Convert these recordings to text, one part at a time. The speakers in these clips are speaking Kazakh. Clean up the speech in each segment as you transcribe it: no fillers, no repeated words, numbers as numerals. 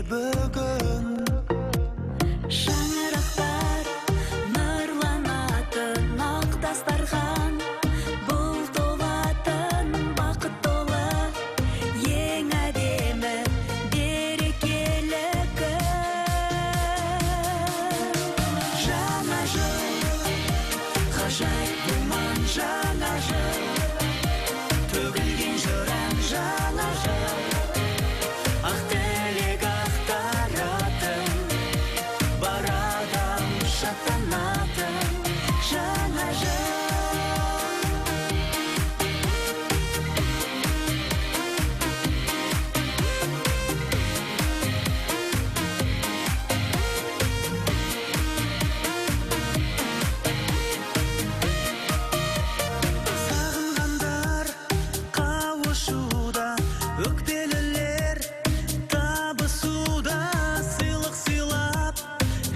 бүгін Шаңырақтар нұрланатын ақ дастархан, бұл толатын бақыт толы ең әдемі берекелі күн. Жаңа жыл, ғажайып думан жаңа жыл, төгілген жыран жаңа жыл, ақ тілек ақтаратын, бар адам шаттанатын жаңа жыл. Сағынғандар қауышуда, өкпелілер табысуда, сыйлық сыйлап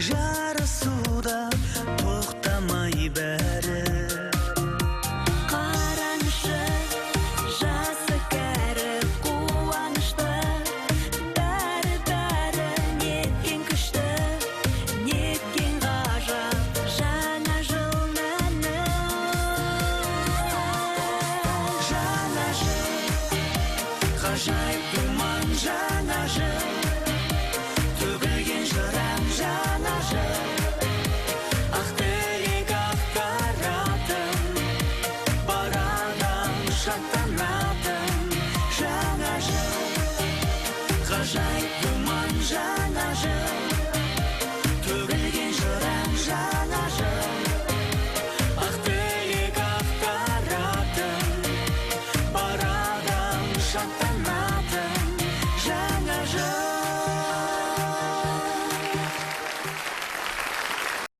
жарысуда, тоқтамай бәрі. Қараңшы, жасы кәрі қуанышты, бәрі неткен күшті, неткен ғажап жаңа жыл мәні. Жаңа жыл, ғажайып думан жаңа жыл, төгілген жыран жаңа жыл, ақ тілек ақтаратын, бар адам шаттанатын жаңа жыл, ғажайып думан жаңа жыл,